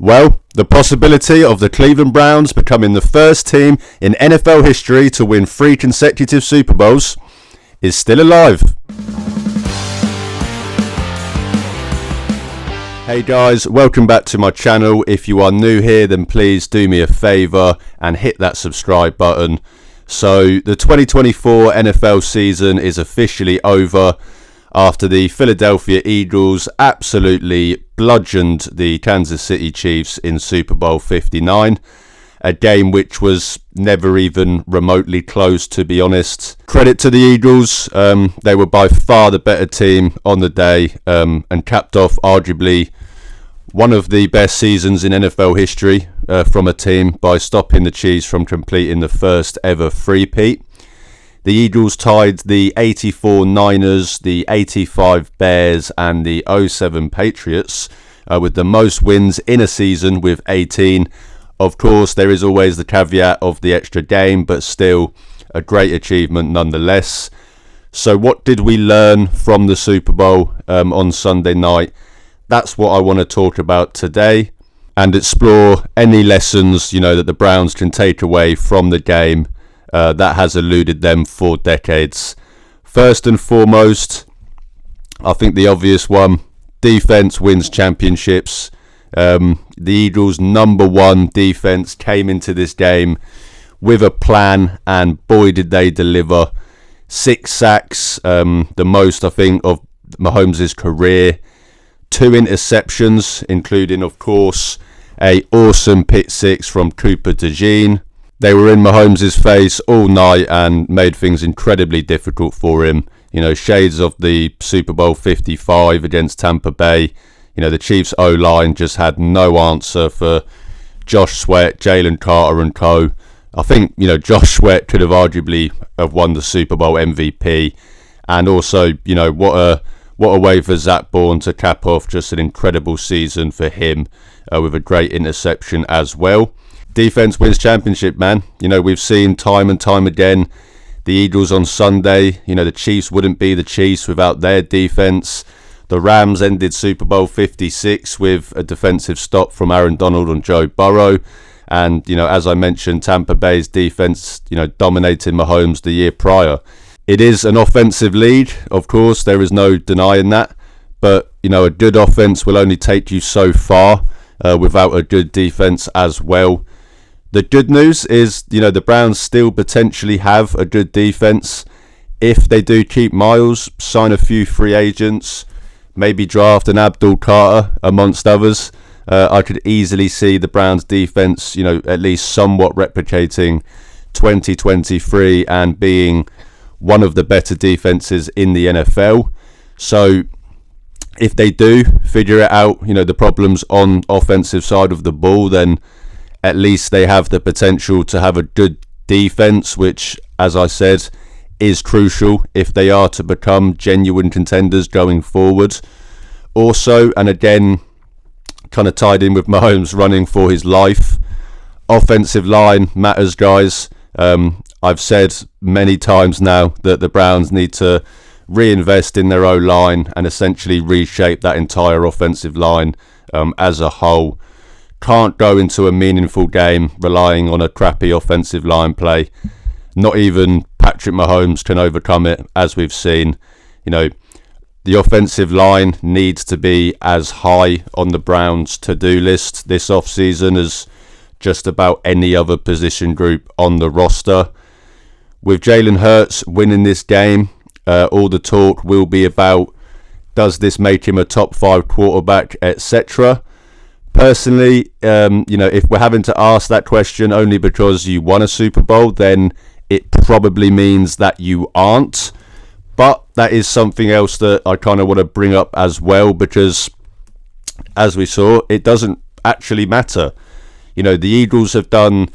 Well, the possibility of the Cleveland Browns becoming the first team in NFL history to win 3 consecutive Super Bowls is still alive. Hey guys, welcome back to my channel. If you are new here, then please do me a favour and hit that subscribe button. So the 2024 NFL season is officially over after the Philadelphia Eagles absolutely bludgeoned the Kansas City Chiefs in Super Bowl 59. A game which was never even remotely close, to be honest. Credit to the Eagles, they were by far the better team on the day and capped off arguably one of the best seasons in NFL history from a team by stopping the Chiefs from completing the first ever three-peat. The Eagles tied the 84 Niners, the 85 Bears and the 07 Patriots with the most wins in a season with 18. Of course, there is always the caveat of the extra game, but still a great achievement nonetheless. So what did we learn from the Super Bowl on Sunday night? That's what I want to talk about today and explore any lessons, that the Browns can take away from the game that has eluded them for decades. First and foremost, I think the obvious one, defense wins championships. The Eagles' number one defense came into this game with a plan, and boy did they deliver. 6 sacks, the most I think of Mahomes' career. 2 interceptions, including of course a awesome pick six from Cooper DeJean. They were in Mahomes' face all night and made things incredibly difficult for him. Shades of the Super Bowl 55 against Tampa Bay. The Chiefs O-line just had no answer for Josh Sweat, Jalen Carter and co. I think, Josh Sweat could have arguably have won the Super Bowl MVP. And also, what a way for Zach Bourne to cap off just an incredible season for him with a great interception as well. Defense wins championship, man. We've seen time and time again the Eagles on Sunday. The Chiefs wouldn't be the Chiefs without their defense. The Rams ended Super Bowl 56 with a defensive stop from Aaron Donald and Joe Burrow. And, as I mentioned, Tampa Bay's defense, dominated Mahomes the year prior. It is an offensive league, of course, there is no denying that. But, a good offense will only take you so far without a good defense as well. The good news is, the Browns still potentially have a good defense. If they do keep Miles, sign a few free agents, maybe draft an Abdul Carter amongst others, I could easily see the Browns defense, at least somewhat replicating 2023 and being one of the better defenses in the NFL. So if they do figure it out, the problems on offensive side of the ball, then at least they have the potential to have a good defense, which, as I said, is crucial if they are to become genuine contenders going forward. Also, and again, kind of tied in with Mahomes running for his life, offensive line matters, guys. I've said many times now that the Browns need to reinvest in their O-line and essentially reshape that entire offensive line as a whole. Can't go into a meaningful game relying on a crappy offensive line play. Not even Patrick Mahomes can overcome it, as we've seen. The offensive line needs to be as high on the Browns' to-do list this offseason as just about any other position group on the roster. With Jalen Hurts winning this game, all the talk will be about, does this make him a top 5 quarterback, etc. Personally, if we're having to ask that question only because you won a Super Bowl, then it probably means that you aren't. But that is something else that I kind of want to bring up as well, because as we saw, it doesn't actually matter. The Eagles have done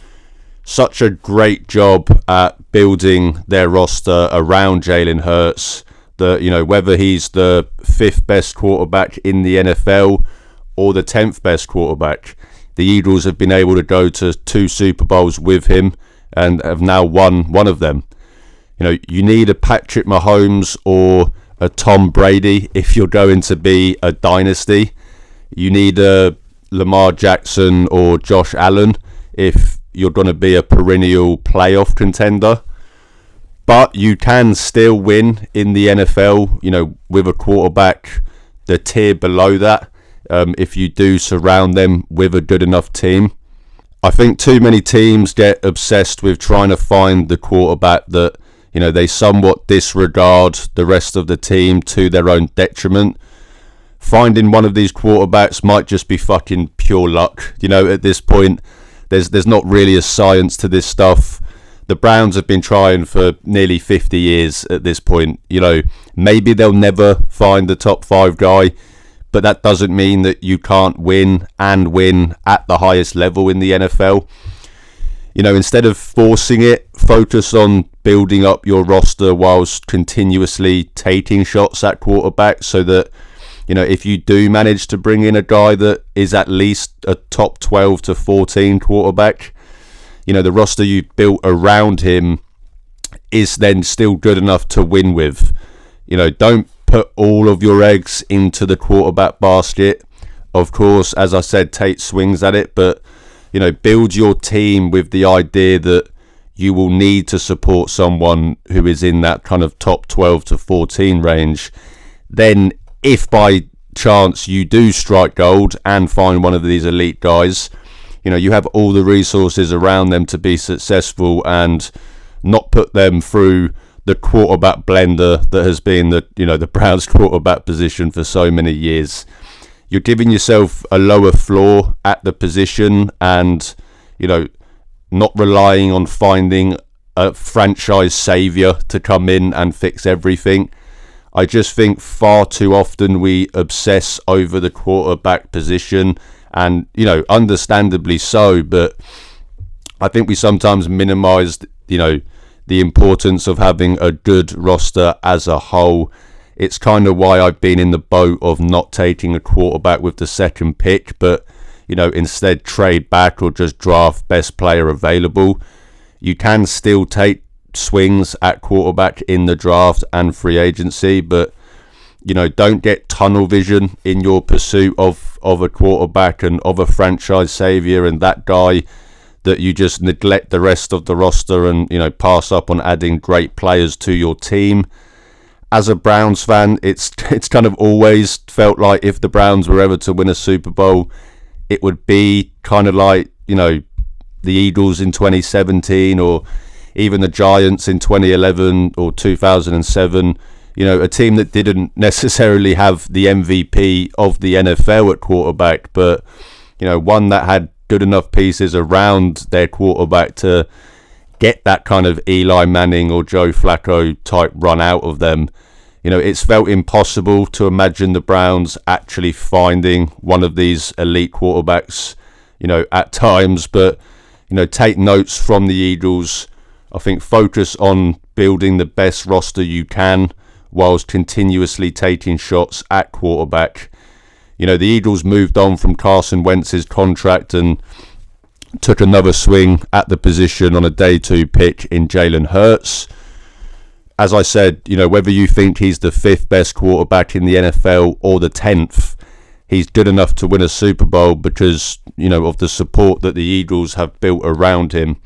such a great job at building their roster around Jalen Hurts that, whether he's the 5th best quarterback in the NFL or the 10th best quarterback, the Eagles have been able to go to 2 Super Bowls with him and have now won one of them. You need a Patrick Mahomes or a Tom Brady if you're going to be a dynasty. You need a Lamar Jackson or Josh Allen if you're going to be a perennial playoff contender. But you can still win in the NFL, with a quarterback the tier below that, if you do surround them with a good enough team. I think too many teams get obsessed with trying to find the quarterback that, they somewhat disregard the rest of the team to their own detriment. Finding one of these quarterbacks might just be fucking pure luck. At this point, there's not really a science to this stuff. The Browns have been trying for nearly 50 years at this point. Maybe they'll never find the top 5 guy, but that doesn't mean that you can't win and win at the highest level in the NFL. Instead of forcing it, focus on building up your roster whilst continuously taking shots at quarterback so that, if you do manage to bring in a guy that is at least a top 12 to 14 quarterback, the roster you built around him is then still good enough to win with. Don't put all of your eggs into the quarterback basket. Of course, as I said, take swings at it, but build your team with the idea that you will need to support someone who is in that kind of top 12 to 14 range. Then if by chance you do strike gold and find one of these elite guys, you have all the resources around them to be successful and not put them through the quarterback blender that has been the Browns quarterback position for so many years. You're giving yourself a lower floor at the position and, not relying on finding a franchise savior to come in and fix everything. I just think far too often we obsess over the quarterback position and, understandably so, but I think we sometimes minimize, the importance of having a good roster as a whole. It's kind of why I've been in the boat of not taking a quarterback with the second pick, but, instead trade back or just draft best player available. You can still take swings at quarterback in the draft and free agency, but, don't get tunnel vision in your pursuit of a quarterback and of a franchise savior and that guy that you just neglect the rest of the roster and, pass up on adding great players to your team. As a Browns fan, it's kind of always felt like if the Browns were ever to win a Super Bowl, it would be kind of like, the Eagles in 2017 or even the Giants in 2011 or 2007, a team that didn't necessarily have the MVP of the NFL at quarterback, but, one that had good enough pieces around their quarterback to get that kind of Eli Manning or Joe Flacco type run out of them. It's felt impossible to imagine the Browns actually finding one of these elite quarterbacks, at times, but, take notes from the Eagles. I think focus on building the best roster you can whilst continuously taking shots at quarterback. The Eagles moved on from Carson Wentz's contract and took another swing at the position on a day 2 pick in Jalen Hurts. As I said, whether you think he's the 5th best quarterback in the NFL or the 10th, he's good enough to win a Super Bowl because, of the support that the Eagles have built around him.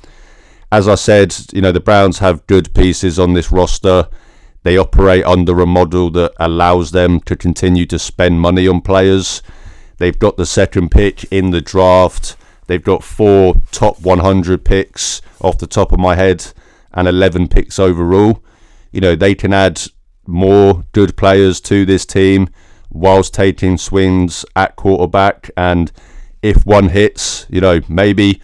As I said, the Browns have good pieces on this roster. They operate under a model that allows them to continue to spend money on players. They've got the second pick in the draft. They've got 4 top 100 picks off the top of my head and 11 picks overall. They can add more good players to this team whilst taking swings at quarterback. And if one hits, maybe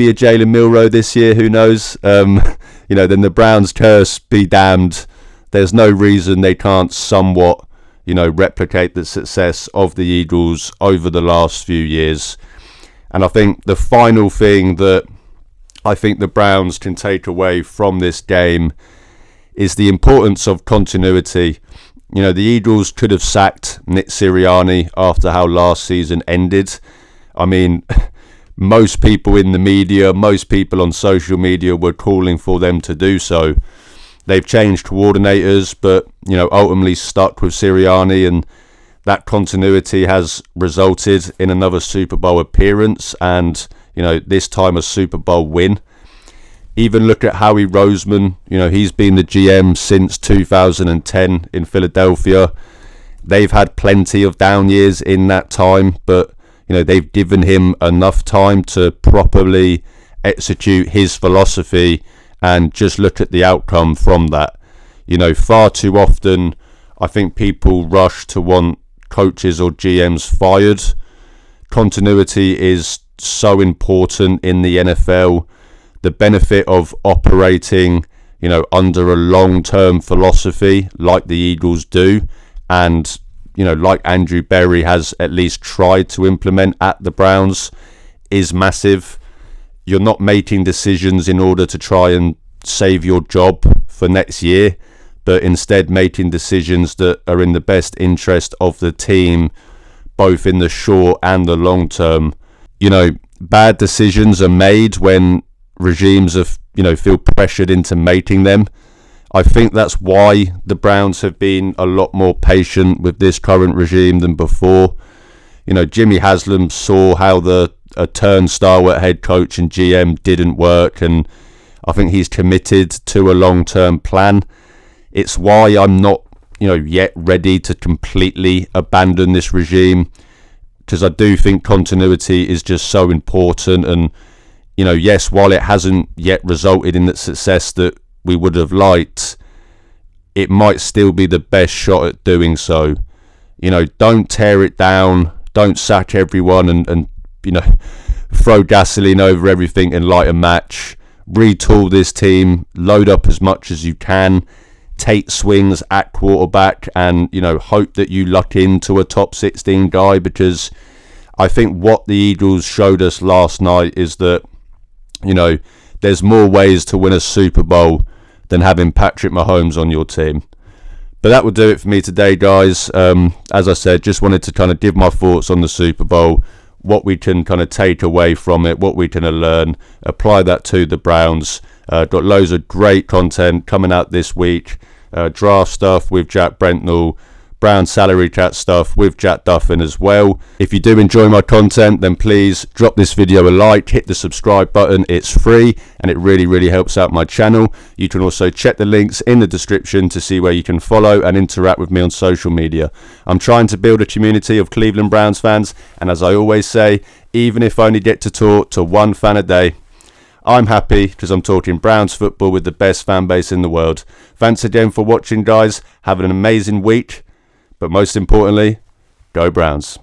a Jalen Milroe this year, who knows? Then the Browns curse be damned. There's no reason they can't somewhat, replicate the success of the Eagles over the last few years. And I think the final thing that I think the Browns can take away from this game is the importance of continuity. The Eagles could have sacked Nick Sirianni after how last season ended. I mean, most people in the media, most people on social media were calling for them to do so. They've changed coordinators, but, ultimately stuck with Sirianni, and that continuity has resulted in another Super Bowl appearance and, this time a Super Bowl win. Even look at Howie Roseman. He's been the GM since 2010 in Philadelphia. They've had plenty of down years in that time, but they've given him enough time to properly execute his philosophy, and just look at the outcome from that. Far too often I think people rush to want coaches or GMs fired. Continuity is so important in the NFL. The benefit of operating, under a long-term philosophy like the Eagles do, and like Andrew Berry has at least tried to implement at the Browns, is massive. You're not making decisions in order to try and save your job for next year, but instead making decisions that are in the best interest of the team, both in the short and the long term. Bad decisions are made when regimes feel pressured into making them. I think that's why the Browns have been a lot more patient with this current regime than before. Jimmy Haslam saw how a turnstile at head coach and GM didn't work, and I think he's committed to a long-term plan. It's why I'm not, yet ready to completely abandon this regime, because I do think continuity is just so important. And, yes, while it hasn't yet resulted in the success that we would have liked, it might still be the best shot at doing so. Don't tear it down, don't sack everyone and throw gasoline over everything and light a match. Retool this team, load up as much as you can, take swings at quarterback, and hope that you luck into a top 16 guy, because I think what the Eagles showed us last night is that there's more ways to win a Super Bowl than having Patrick Mahomes on your team. But that will do it for me today, guys. As I said, just wanted to kind of give my thoughts on the Super Bowl, what we can kind of take away from it, what we can learn, apply that to the Browns. Got loads of great content coming out this week. Draft stuff with Jack Brentnall, Brown salary chat stuff with Jack Duffin as well. If you do enjoy my content, then please drop this video a like, hit the subscribe button. It's free and it really helps out my channel. You can also check the links in the description to see where you can follow and interact with me on social media. I'm trying to build a community of Cleveland Browns fans, and as I always say, even if I only get to talk to one fan a day, I'm happy, because I'm talking Browns football with the best fan base in the world. Thanks again for watching, guys. Have an amazing week. But most importantly, go Browns.